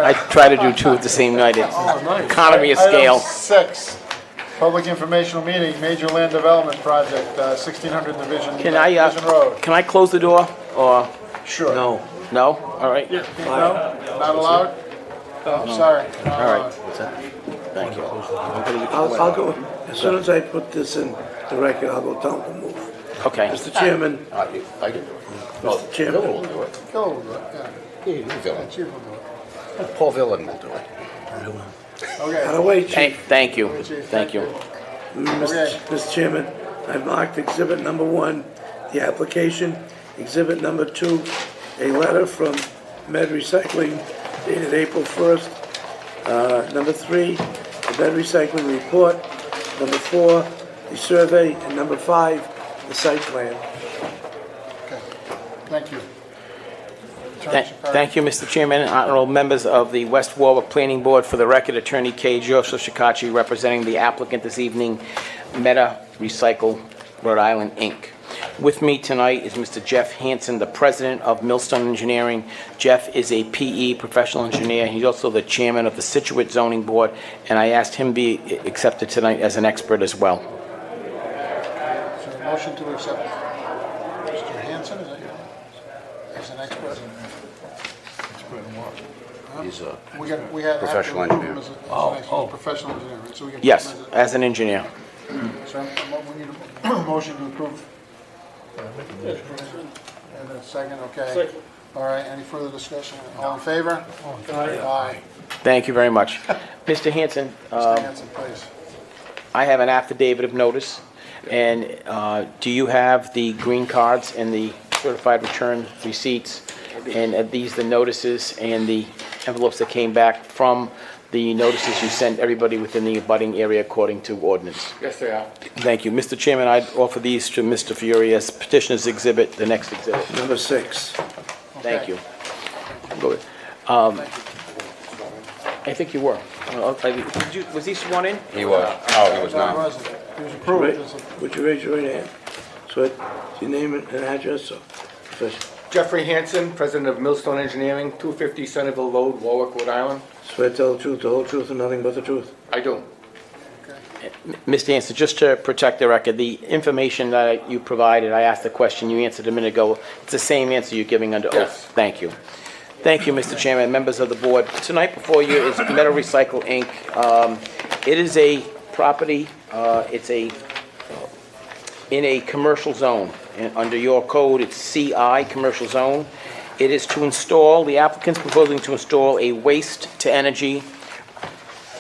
I try to do two at the same night. It's economy of scale. Item 6, public informational meeting, major land development project, 1600 Division Road. Can I close the door, or, Sure. No. no? All right. No? Not allowed? Oh, sorry. All right. Thank you. I'll go, as soon as I put this in the record, I'll go tell them to move. Okay. Mr. Chairman, I can do it. Well, Chairman. Bill will do it. Go with it, yeah. Yeah, you Villain. Chief will do it. Paul Villain will do it. Okay. out of way, Chief. Thank you. Chief, Thank you. Mr. Chairman, I've marked exhibit number 1, the application. Exhibit number 2, a letter from MedRecycling dated April 1st. Number 3, the MedRecycling report. Number 4, the survey. And number 5, the site plan. Okay. Thank you. Attorney Shekarchi. Thank you, Mr. Chairman, honorable members of the West Warwick Planning Board. For the record, Attorney K. Joseph Shekarchi, representing the applicant this evening, MedRecycle Rhode Island, Inc. With me tonight is Mr. Jeff Hanson, the president of Millstone Engineering. Jeff is a PE professional engineer. He's also the chairman of the Situate Zoning Board, and I asked him to be accepted tonight as an expert as well. Is there a motion to accept Mr. Hanson, is that your name? As an expert? Expert in what? He's a We had professional have to approve engineer. him as a professional engineer, right? So we can put Yes, him as as an engineer. So we need a motion to approve. And a second, okay. All right, any further discussion? All in favor? Aye. Thank you very much. Mr. Hanson, Mr. Hanson, please. I have an affidavit of notice, and do you have the green cards and the certified return receipts? And are these the notices and the envelopes that came back from the notices you sent everybody within the abutting area according to ordinance? Yes, they are. Thank you. Mr. Chairman, I'd offer these to Mr. Fiore as petitioner's exhibit, the next exhibit. Number 6. Thank you. Go ahead. I think you were. Was he sworn in? He was. No, he was No, not. he wasn't. He was approved. Right. as a- Would you raise your right hand? Swear, your name and address, or profession? Jeffrey Hanson, president of Millstone Engineering, 250 Centerville Road, Warwick, Rhode Island. Swear to tell the truth, the whole truth, and nothing but the truth. I do. Mr. Hanson, just to protect the record, the information that you provided, I asked the question you answered a minute ago. It's the same answer you're giving under oath. Yes. Thank you. Thank you, Mr. Chairman, members of the board. Tonight before you is MedRecycle, Inc. It is a property, it's in a commercial zone. And under your code, it's CI, commercial zone. It is to install, the applicant's proposing to install a waste-to-energy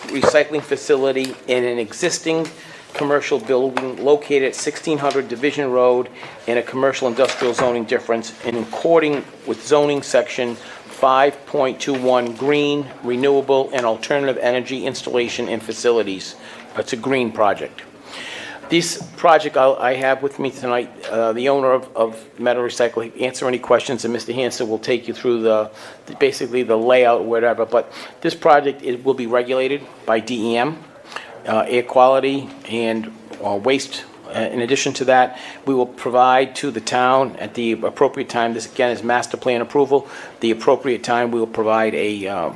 recycling facility in an existing commercial building located at 1600 Division Road in a commercial industrial zoning difference in according with zoning section 5.21 green, renewable, and alternative energy installation and facilities. It's a green project. This project I have with me tonight, the owner of MedRecycle, answer any questions, and Mr. Hanson will take you through basically the layout, whatever. But this project, it will be regulated by DEM, air quality and waste. In addition to that, we will provide to the town at the appropriate time. This again is master plan approval. The appropriate time, we will provide a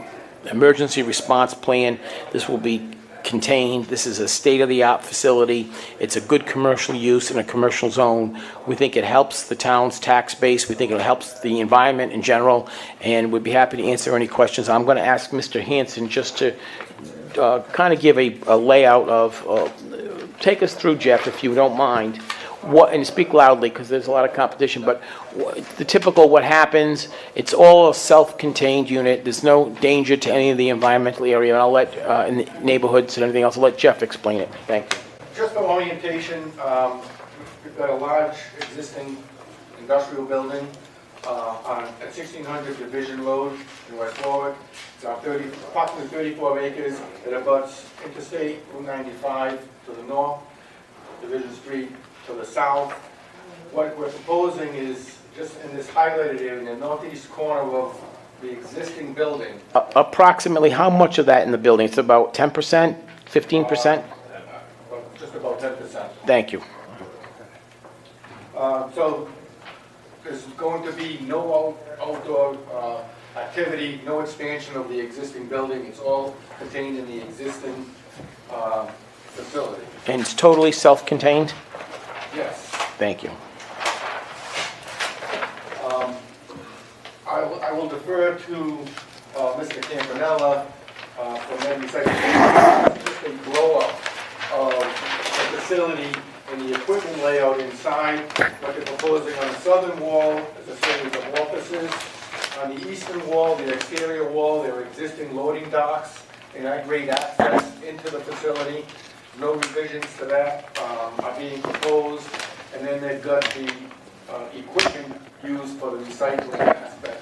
emergency response plan. This will be contained. This is a state-of-the-art facility. It's a good commercial use in a commercial zone. We think it helps the town's tax base. We think it helps the environment in general, and we'd be happy to answer any questions. I'm going to ask Mr. Hanson just to kind of give a layout of, take us through, Jeff, if you don't mind, and speak loudly because there's a lot of competition, but the typical what happens, it's all a self-contained unit. There's no danger to any of the environmental area, and I'll let, in the neighborhoods and everything else, I'll let Jeff explain it. Thank you. Just for orientation, we've got a large existing industrial building at 1600 Division Road in West Warwick. It's approximately 34 acres. It abuts Interstate Route 95 to the north, Division Street to the south. What we're proposing is just in this highlighted area, in the northeast corner of the existing building. Approximately how much of that in the building? It's about 10%, 15%? Just about 10%. Thank you. So there's going to be no outdoor activity, no expansion of the existing building. It's all contained in the existing facility. And it's totally self-contained? Yes. Thank you. I will defer to Mr. Campanella from MedRecycle. Just a blow-up of the facility and the equipment layout inside. What they're proposing on the southern wall is a series of offices. On the eastern wall, the exterior wall, there are existing loading docks and great access into the facility. No revisions to that are being proposed. And then they've got the equipment used for the recycling aspect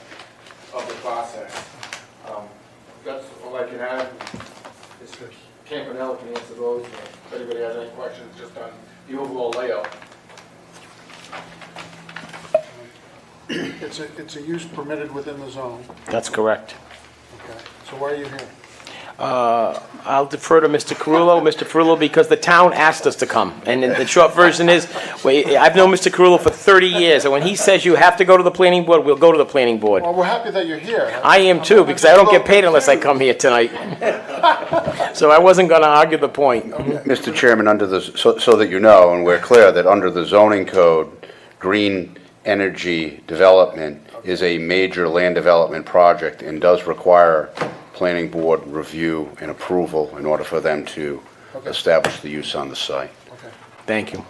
of the process. That's all I can add. Mr. Campanella can answer those. If anybody has any questions just on the overall layout. It's a use permitted within the zone. That's correct. Okay. So why are you here? I'll defer to Mr. Carullo. Mr. Carullo, because the town asked us to come. And the short version is, I've known Mr. Carullo for 30 years, and when he says you have to go to the planning board, we'll go to the planning board. Well, we're happy that you're here. I am too, because I don't get paid unless I come here tonight. So I wasn't going to argue the point. Mr. Chairman, under the, so that you know, and we're clear, that under the zoning code, green energy development is a major land development project and does require planning board review and approval in order for them to Okay. establish the use on the site. Okay. Thank you.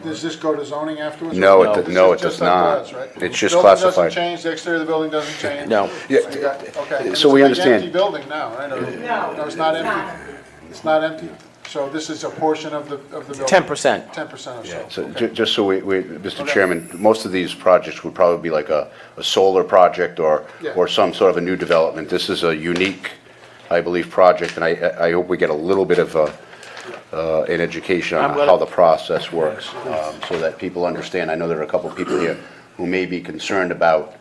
Does this go to zoning afterwards? No, No. it no, it Just does like not. this, right? It's just Building doesn't classified. change, the exterior of the building doesn't change? No. Yeah, So you got- okay. And so it's we a big understand. empty building now, right? No, it's not empty? It's not empty? So this is a portion of the building? 10%. 10% or so? So Okay. just so Mr. Okay. Chairman, most of these projects would probably be like a solar project or Yeah. some sort of a new development. This is a unique, I believe, project, and I hope we get a little bit of an education on I'm gonna- how the process works, so that people understand. I know there are a couple of people here who may be concerned about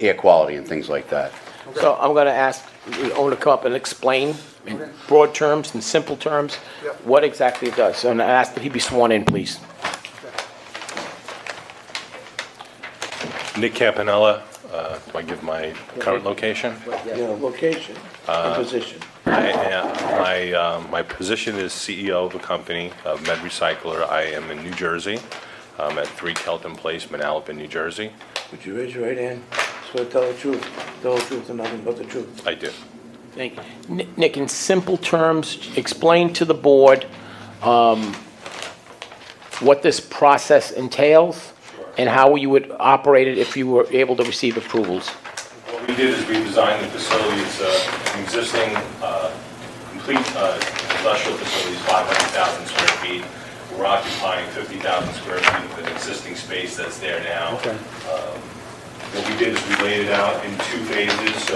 air quality and things like that. So I'm going to ask the owner to come up and explain in broad terms, in simple terms, Yep. what exactly it does. So I ask that he be sworn in, please. Nick Campanella, do I give my current location? Yeah, location and position. My position is CEO of a company, MedRecycler. I am in New Jersey. I'm at 3 Kelton Place, Manalapan, New Jersey. Would you raise your right hand? Swear to tell the truth, the whole truth, and nothing but the truth. I do. Thank you. Nick, in simple terms, explain to the board what this process entails and how you would operate it if you were able to receive approvals. What we did is we designed the facility. It's an existing, complete industrial facility, 500,000 square feet. We're occupying 50,000 square feet of an existing space that's there now. Okay. What we did is we laid it out in 2 phases. So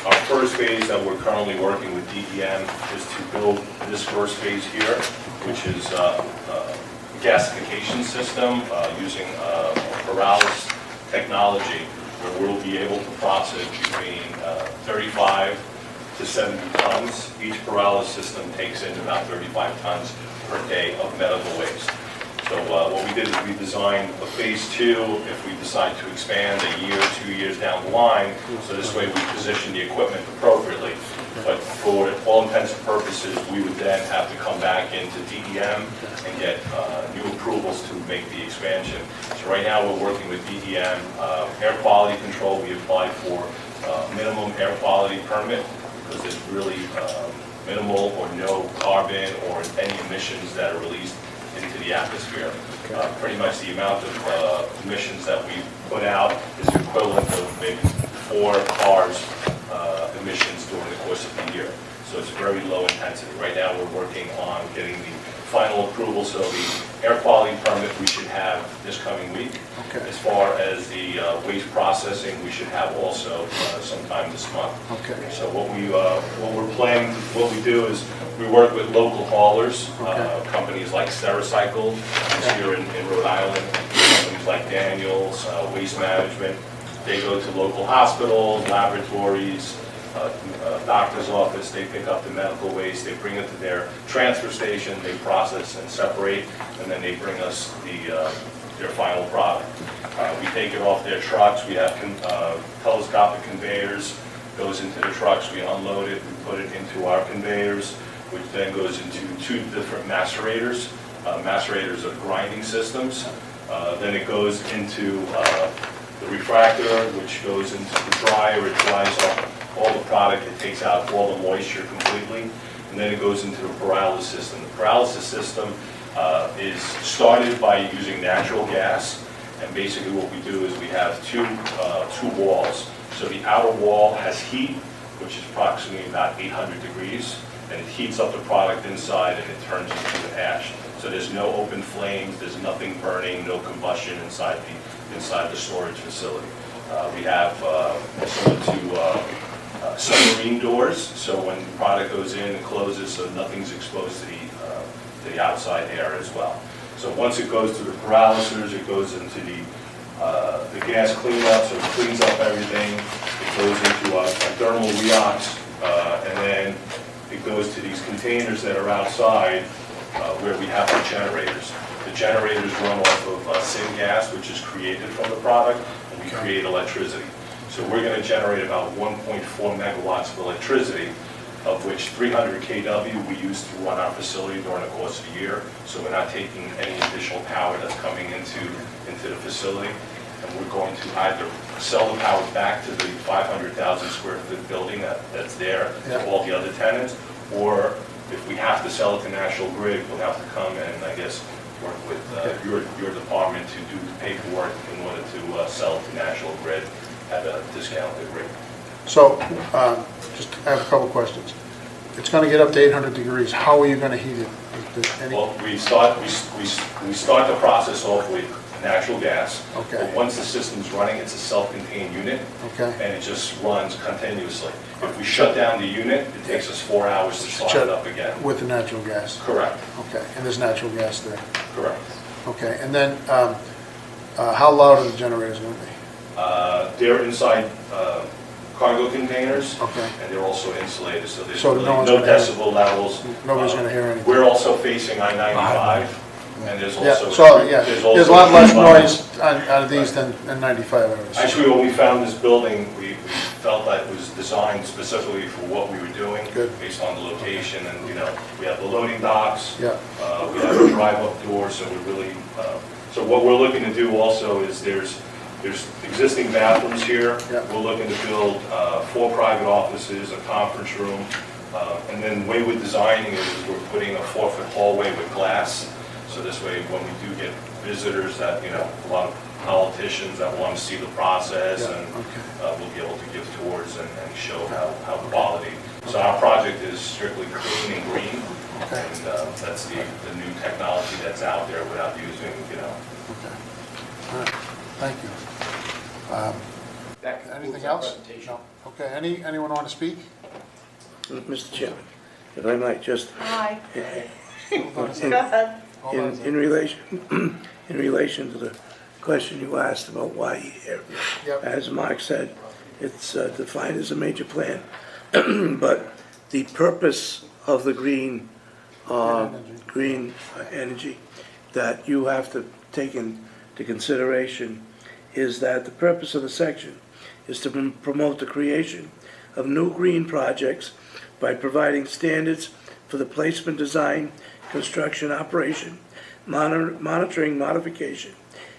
our first phase that we're currently working with DEM is to build this first phase here, which is a gasification system using pyrolysis technology, where we'll be able to process between 35 to 70 tons. Each pyrolysis system takes in about 35 tons per day of medical waste. So what we did is we designed a phase 2 if we decide to expand a year, 2 years down the line. So this way we position the equipment appropriately. But for all intents and purposes, we would then have to come back into DEM and get new approvals to make the expansion. So right now we're working with DEM. Air quality control, we applied for minimum air quality permit because there's really minimal or no carbon or any emissions that are released into the atmosphere. Pretty much the amount of emissions that we put out is equivalent to maybe 4 cars emissions during the course of the year. So it's very low intensity. Right now we're working on getting the final approval, so the air quality permit we should have this coming week. Okay. As far as the waste processing, we should have also sometime this month. Okay. So what we're planning, what we do is we work with local haulers, companies like Shekarchi here in Rhode Island, companies like Daniels, Waste Management. They go to local hospitals, laboratories, doctor's office, they pick up the medical waste, they bring it to their transfer station, they process and separate, and then they bring us the their final product. We take it off their trucks, we have telescopic conveyors, goes into the trucks, we unload it, we put it into our conveyors, which then goes into 2 different macerators. Macerators are grinding systems. Then it goes into the refractor, which goes into the dryer. It dries off all the product. It takes out all the moisture completely. And then it goes into the pyrolysis system. The pyrolysis system is started by using natural gas. And basically what we do is we have two walls. So the outer wall has heat, which is approximately about 800 degrees. And it heats up the product inside and it turns into ash. So there's no open flames, there's nothing burning, no combustion inside the storage facility. We have submarine doors, so when the product goes in, it closes, so nothing's exposed to the outside air as well. So once it goes to the pyrolyzers, it goes into the gas cleanup, so it cleans up everything. It goes into a thermal redox, and then it goes to these containers that are outside where we have our generators. The generators run off of syngas, which is created from the product, and we create electricity. So we're going to generate about 1.4 megawatts of electricity, of which 300 kW we use to run our facility during the course of the year. So we're not taking any additional power that's coming into the facility. And we're going to either sell the power back to the 500,000 square foot building that's there to all the other tenants, or if we have to sell it to National Grid, we'll have to come and, I guess, work with your department to do the paperwork in order to sell it to National Grid at a discounted rate. So, just I have a couple questions. It's going to get up to 800 degrees. How are you going to heat it? Well, we start the process off with natural gas. Okay. But once the system's running, it's a self-contained unit. Okay. And it just runs continuously. If we shut down the unit, it takes us 4 hours to start it up again. With the natural gas? Correct. Okay, and there's natural gas there? Correct. Okay, and then how loud are the generators going to be? They're inside cargo containers. Okay. And they're also insulated, so there's So really no one's no gonna hear- decibel levels. Nobody's going to hear anything? We're also facing I-95, and there's Yeah, also... so, yeah, there's there's a lot less noise out of these than 95 hours. Actually, when we found this building, we felt that it was designed specifically for what we were doing. Good. Based on the location, and, you know, we have the loading docks. Yeah. We have a drive-up door, so we're really, so what we're looking to do also is there's existing bathrooms here. Yeah. We're looking to build 4 private offices, a conference room, and then the way we're designing it is we're putting a 4-foot hallway with glass. So this way, when we do get visitors that, you know, a lot of politicians that want to see the process, Yeah, and okay. we'll be able to give tours and show how quality. So our project is strictly clean and green, Okay. and that's the new technology that's out there without using, you know. Okay. All right, thank you. That concludes Anything our else? presentation. No. Okay, anyone want to speak? Mr. Chairman, if I might just, Hi. Hold on a second. Go ahead. Hold on a in second. relation to the question you asked about why here. Yep. As Mark said, it's defined as a major plan, but the purpose of the green energy that you have to take into consideration is that the purpose of the section is to promote the creation of new green projects by providing standards for the placement, design, construction, operation, monitoring, modification,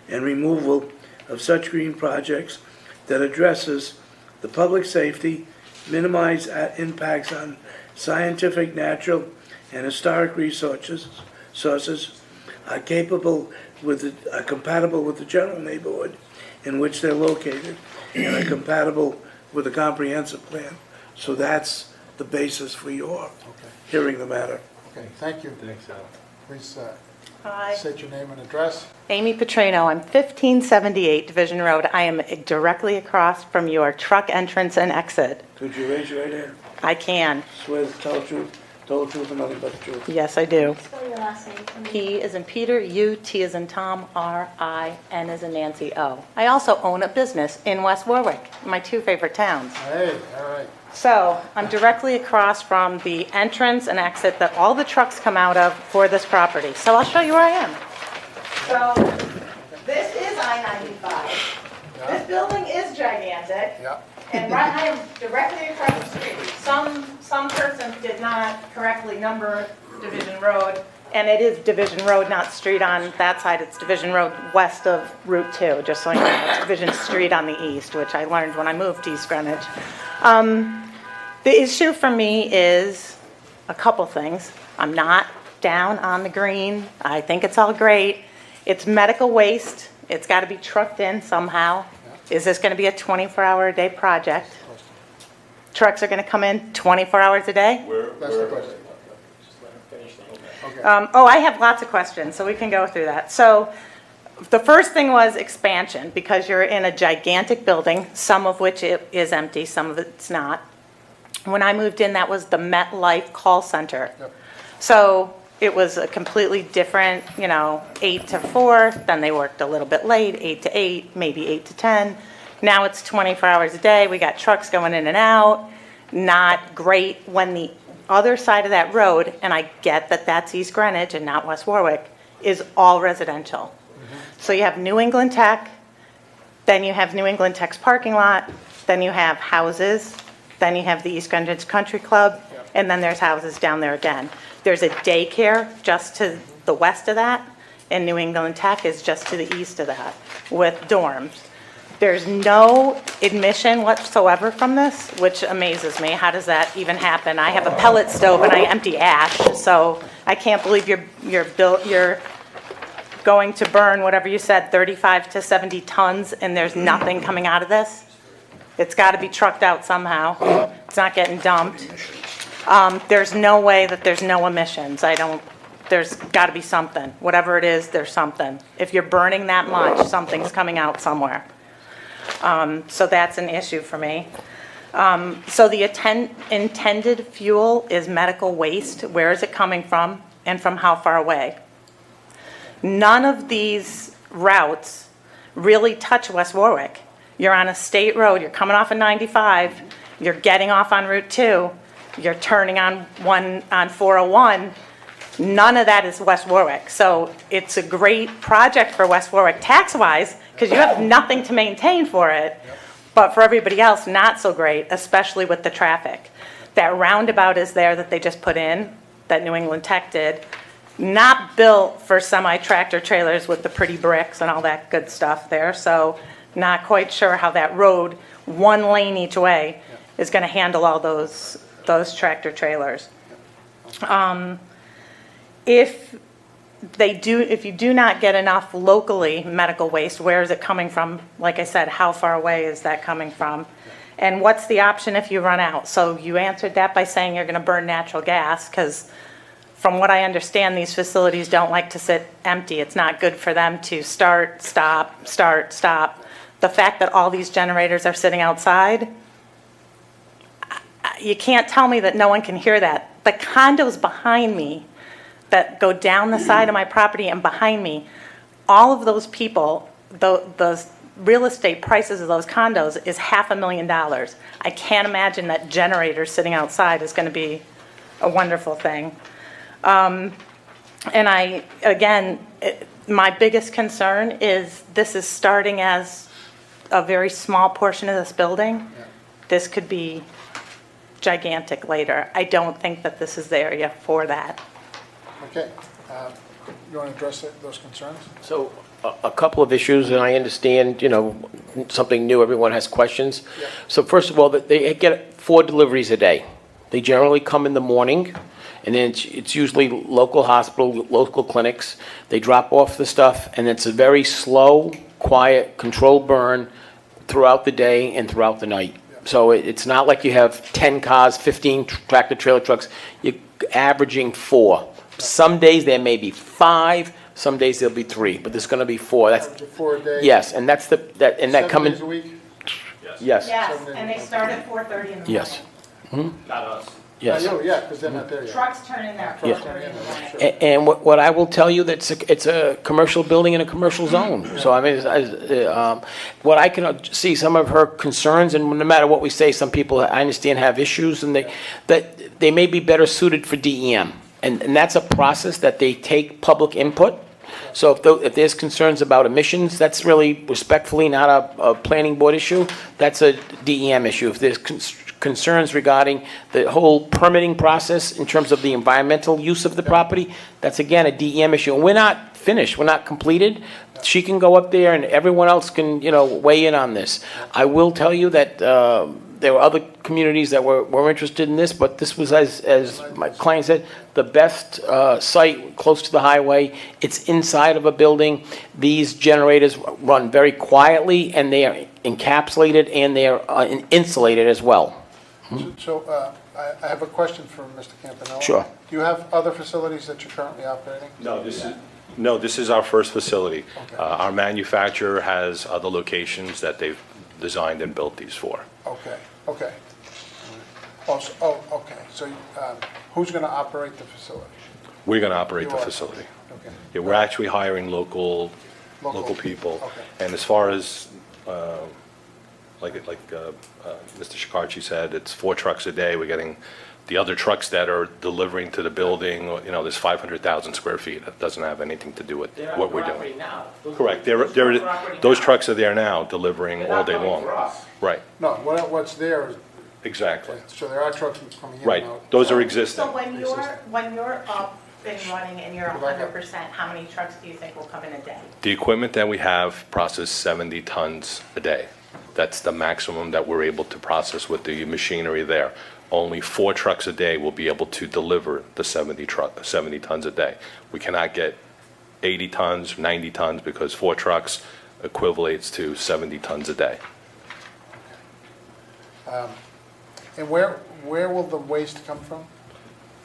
and removal of such green projects that addresses the public safety, minimize impacts on scientific, natural, and historic resources, are compatible with the general neighborhood in which they're located, and are compatible with a comprehensive plan. So that's the basis for your hearing the matter. Okay, thank you. Thanks, Al. Please Hi. state your name and address. Amy Petrano. I'm 1578 Division Road. I am directly across from your truck entrance and exit. Could you raise your right hand? I can. Swear to tell the truth, and nothing but the truth. Yes, I do. Spell your last name for me. P is in Peter, U, T is in Tom, R, I, N is in Nancy, O. I also own a business in West Warwick, my 2 favorite towns. Hey, all right. So I'm directly across from the entrance and exit that all the trucks come out of for this property. So I'll show you where I am. So this building is gigantic. Yeah. And right, I am directly across the street. Some person did not correctly number Division Road, and it is Division Road, not street on that side. It's Division Road west of Route 2, just so you know. It's Division Street on the east, which I learned when I moved to East Greenwich. The issue for me is a couple things. I'm not down on the green. I think it's all great. It's medical waste. It's got to be trucked in somehow. Is this going to be a 24-hour-a-day project? Trucks are going to come in 24 hours a day? That's the question. I have lots of questions, so we can go through that. So the first thing was expansion, because you're in a gigantic building, some of which it is empty, some of it's not. When I moved in, that was the MetLife call center. Yep. So it was a completely different, 8 to 4, then they worked a little bit late, 8 to 8, maybe 8 to 10. Now it's 24 hours a day, we got trucks going in and out, not great. When the other side of that road, and I get that that's East Greenwich and not West Warwick, is all residential. So you have New England Tech, then you have New England Tech's parking lot, then you have houses, then you have the East Greenwich Country Club, and then there's houses down there again. There's a daycare just to the west of that, and New England Tech is just to the east of that with dorms. There's no admission whatsoever from this, which amazes me. How does that even happen? I have a pellet stove and I empty ash, so I can't believe you're going to burn, whatever you said, 35 to 70 tons, and there's nothing coming out of this. It's got to be trucked out somehow. It's not getting dumped. There's no way that there's no emissions. There's got to be something. Whatever it is, there's something. If you're burning that much, something's coming out somewhere. So that's an issue for me. So the intended fuel is medical waste. Where is it coming from, and from how far away? None of these routes really touch West Warwick. You're on a state road, you're coming off of 95, you're getting off on Route 2, you're turning on 401. None of that is West Warwick. So it's a great project for West Warwick tax-wise, because you have nothing to maintain for it. But for everybody else, not so great, especially with the traffic. That roundabout is there that they just put in, that New England Tech did. Not built for semi-tractor trailers with the pretty bricks and all that good stuff there. So not quite sure how that road, one lane each way, is going to handle all those tractor trailers. If you do not get enough locally medical waste, where is it coming from? Like I said, how far away is that coming from? And what's the option if you run out? So you answered that by saying you're going to burn natural gas, because from what I understand, these facilities don't like to sit empty. It's not good for them to start, stop, start, stop. The fact that all these generators are sitting outside, you can't tell me that no one can hear that. The condos behind me that go down the side of my property and behind me, all of those people, the real estate prices of those condos is $500,000. I can't imagine that generators sitting outside is going to be a wonderful thing. And my biggest concern is this is starting as a very small portion of this building. This could be gigantic later. I don't think that this is the area for that. Okay. You want to address those concerns? So a couple of issues, and I understand, something new, everyone has questions. Yeah. So first of all, they get 4 deliveries a day. They generally come in the morning, and then it's usually local hospital, local clinics. They drop off the stuff, and it's a very slow, quiet, controlled burn throughout the day and throughout the night. So it's not like you have 10 cars, 15 tractor trailer trucks. You're averaging 4. Some days there may be 5, some days there'll be 3, but there's going to be 4. That's 4 a day? yes, and that's that 7 coming. days a week? Yes. Yes, and they start at 4:30 in the morning. Yes. Not us. Yes. Yeah, because they're not there yet. Trucks turn in there at Yeah. 4:30 in the morning. And what I will tell you, that it's a commercial building in a commercial zone. So I mean, what I can see, some of her concerns, and no matter what we say, some people I understand have issues, and they may be better suited for DEM. And that's a process that they take public input, So if there's concerns about emissions, that's really respectfully not a planning board issue. That's a DEM issue. If there's concerns regarding the whole permitting process in terms of the environmental use of the property, that's again a DEM issue. And we're not finished, we're not completed. She can go up there and everyone else can, weigh in on this. I will tell you that there were other communities that were interested in this, but this was, as my client said, the best site close to the highway. It's inside of a building. These generators run very quietly, and they are encapsulated, and they are insulated as well. So I have a question for Mr. Campanella. Sure. Do you have other facilities that you're currently operating? No, this is our first facility. Okay. Our manufacturer has other locations that they've designed and built these for. Okay, okay. Okay. So who's going to operate the facility? We're going to operate You the are. facility. Okay. Yeah, we're actually hiring local people. Okay. And as far as, like Mr. Shekarchi said, it's 4 trucks a day. We're getting the other trucks that are delivering to the building, there's 500,000 square feet. That doesn't have anything to do with what we're doing. Correct. Those trucks are there now, delivering all day long. Right, No, what's there is, exactly. so there are trucks coming in and Right, out. those are existing. So when you're up and running and you're 100%, how many trucks do you think will come in a day? The equipment that we have processes 70 tons a day. That's the maximum that we're able to process with the machinery there. Only 4 trucks a day will be able to deliver the 70 tons a day. We cannot get 80 tons, 90 tons, because 4 trucks equivalates to 70 tons a day. And where will the waste come from?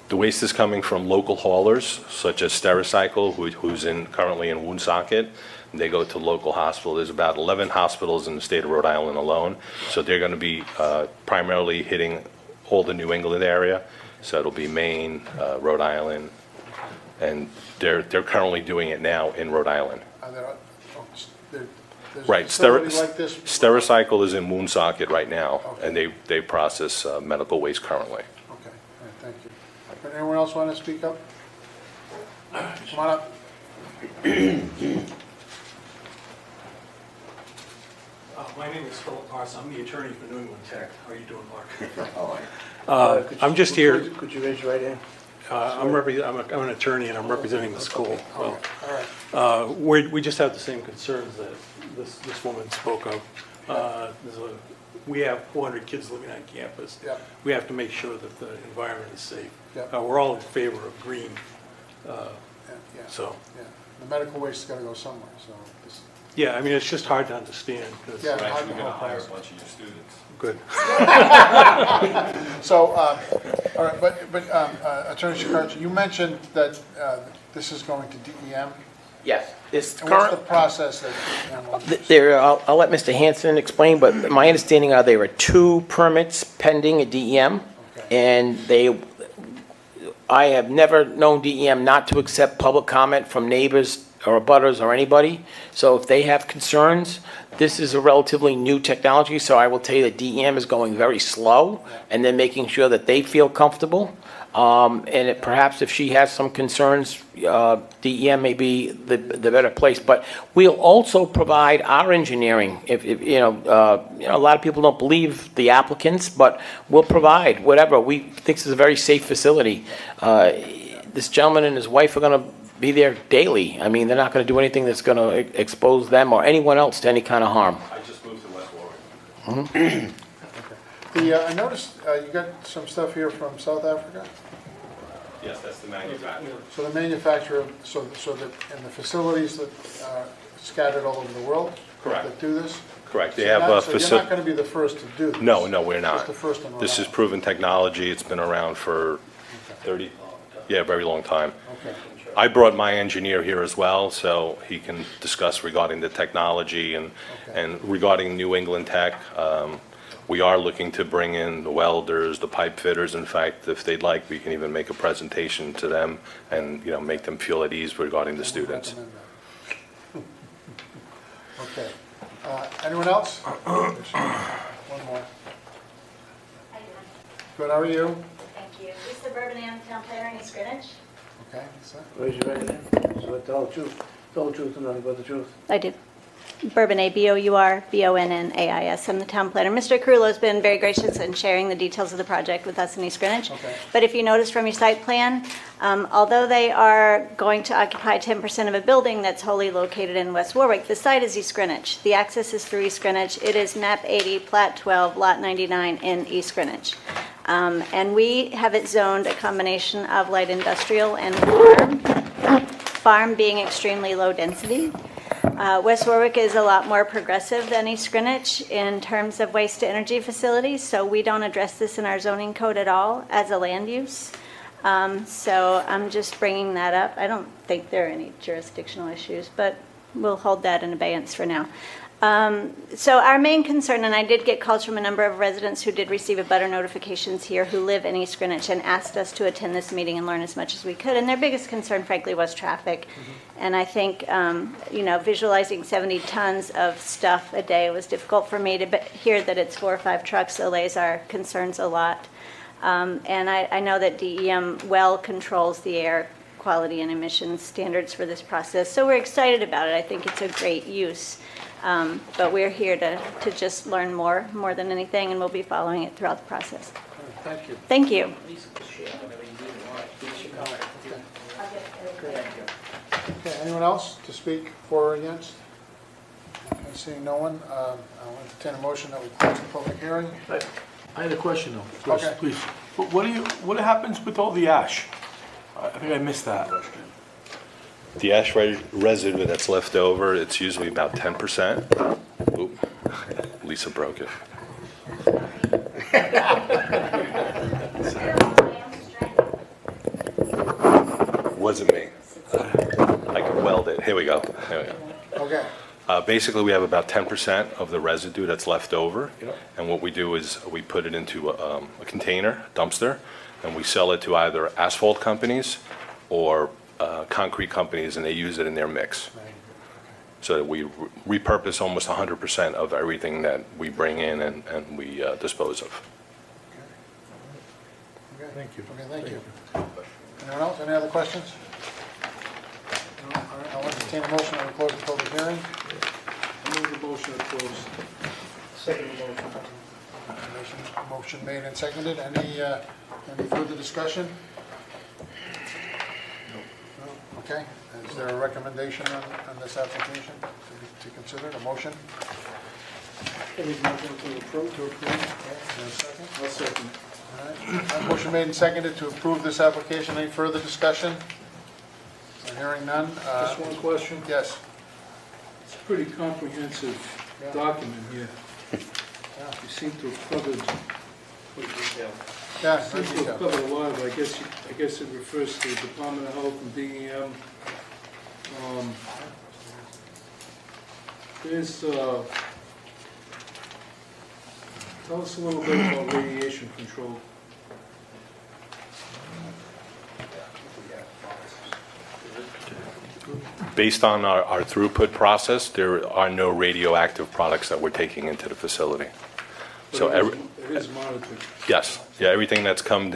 The waste is coming from local haulers, such as SteriCycle, who's currently in Woonsocket. They go to local hospital. There's about 11 hospitals in the state of Rhode Island alone. So they're going to be primarily hitting all the New England area. So it'll be Maine, Rhode Island, and they're currently doing it now in Rhode Island. Are there's Right. a facility like this? SteriCycle is in Woonsocket right now, Okay. and they process medical waste currently. Okay, all right, thank you. But anyone else want to speak up? Come on up. My name is Philip Parson. I'm the attorney for New England Tech. How are you doing, Mark? I'm just here, Could you raise your right hand? I'm an attorney and I'm representing the school. Well, All right. we just have the same concerns that this woman spoke of. We have 400 kids living on campus. Yep. We have to make sure that the environment is safe. Yep. We're all in favor of green, Yeah, so. yeah. The medical waste has got to go somewhere, so. Yeah, I mean, it's just hard to understand. 'Cause- Yeah. Actually, we're going to hire a bunch of your students. Good. So, all right, but Attorney Shekarchi, you mentioned that this is going to DEM. Yes. This And what's the current, process that DEM will use? I'll let Mr. Hanson explain, but my understanding are there are 2 permits pending at DEM, Okay. and I have never known DEM not to accept public comment from neighbors or abutters or anybody. So if they have concerns, this is a relatively new technology, so I will tell you that DEM is going very slow, and then making sure that they feel comfortable. And perhaps if she has some concerns, DEM may be the better place. But we'll also provide our engineering. If a lot of people don't believe the applicants, but we'll provide whatever. We think this is a very safe facility. This gentleman and his wife are going to be there daily. I mean, they're not going to do anything that's going to expose them or anyone else to any kind of harm. I just moved to West Warwick. I noticed you got some stuff here from South Africa. Yes, that's the manufacturer. So the manufacturer, so that, and the facilities that are scattered all over the world? Correct. That do this? Correct. So They have a you're not facility. going to be the first to do this? No, we're not. Just the first in Rhode This is Island. proven technology. It's been around for 30, very long time. Okay. I brought my engineer here as well, so he can discuss regarding the technology and regarding New England Tech. We are looking to bring in the welders, the pipe fitters. In fact, if they'd like, we can even make a presentation to them and, make them feel at ease regarding the students. Okay. Anyone else? One more. How you doing? Good, how are you? Thank you. Lisa Bourbon, Town Planner in East Greenwich. Okay, so, Raise your right hand. So I tell the truth. The whole truth and nothing but the truth. I do. Bourbonnais, Bourbonnais. I'm the town planner. Mr. Carullo's been very gracious in sharing the details of the project with us in East Greenwich. Okay. But if you notice from your site plan, although they are going to occupy 10% of a building that's wholly located in West Warwick, the site is East Greenwich. The access is through East Greenwich. It is map 80, plat 12, lot 99 in East Greenwich. And we have it zoned a combination of light industrial and farm being extremely low density. West Warwick is a lot more progressive than East Greenwich in terms of waste to energy facilities, so we don't address this in our zoning code at all as a land use. So I'm just bringing that up. I don't think there are any jurisdictional issues, but we'll hold that in abeyance for now. So our main concern, and I did get calls from a number of residents who did receive abutter notifications here who live in East Greenwich and asked us to attend this meeting and learn as much as we could. And their biggest concern, frankly, was traffic. And I think, visualizing 70 tons of stuff a day was difficult for me to hear that it's 4 or 5 trucks allays our concerns a lot. And I know that DEM well controls the air quality and emissions standards for this process. So we're excited about it. I think it's a great use. But we're here to just learn more than anything, and we'll be following it throughout the process. Thank you. Thank you. Okay, anyone else to speak for or against? Okay, seeing no one, I'll entertain a motion that we close the public hearing. I had a question though, first, Okay. please. What happens with all the ash? I think I missed that. The ash residue that's left over, it's usually about 10%. Oop, Lisa broke it. Wasn't me. I could weld it. Here we go. There we go. Okay, Basically, we have about 10% of the residue that's left over. And what we do is we put it into a container, dumpster, and we sell it to either asphalt companies or concrete companies, and they use it in their mix. So that we repurpose almost 100% of everything that we bring in and we dispose of. okay. Thank you. Okay, thank you. Anyone else, any other questions? No? All right, I'll entertain a motion that we close the public hearing. I move the motion to close. Second motion. Motion made and seconded. Any further discussion? No. Okay. Is there a recommendation on this application to consider? A motion? Any motion to approve? Okay, is there a second? I'll second. All right. Motion made and seconded to approve this application. Any further discussion? Hearing none. Just one question. Yes. It's a pretty comprehensive document here. You seem to have covered, Yeah, seem to have covered a lot of it. I guess it refers to Department of Health and DEM. Tell us a little bit about radiation control. Based on our throughput process, there are no radioactive products that we're taking into the facility. So It is monitored. yes, yeah, everything that's comes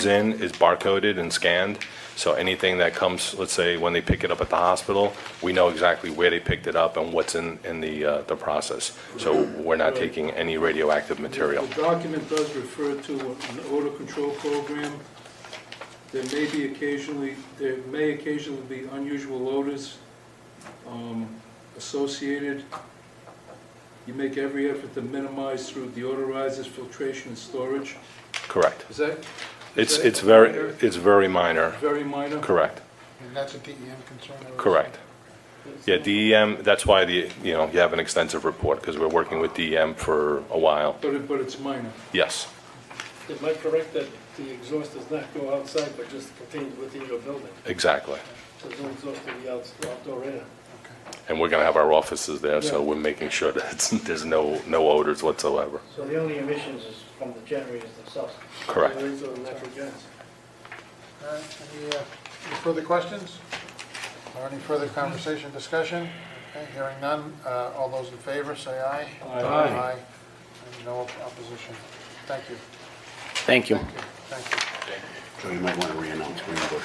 in is barcoded and scanned. So anything that comes, let's say, when they pick it up at the hospital, we know exactly where they picked it up and what's in the process. So we're not taking any radioactive material. The document does refer to an odor control program. There may occasionally be unusual odors associated. You make every effort to minimize through deodorizers, filtration, and storage. Correct. Is that? It's very minor. Very minor? Correct. And that's a DEM concern? I would Correct. Yeah, DEM, that's why you have an extensive report, because we're working with DEM for a while. But it's minor. Yes. Am I correct that the exhaust does not go outside, but just contained within your building? Exactly. So there's no exhaust to the outdoor air? And we're going to have our offices there, so we're making sure that there's no odors whatsoever. So the only emissions is from the generators themselves? Correct. Those are natural gas? All right, any further questions? Or any further conversation, discussion? Okay, hearing none. All those in favor, say aye. Aye. And no opposition. Thank you. Thank you. Thank you. So you might want to re-announce when you go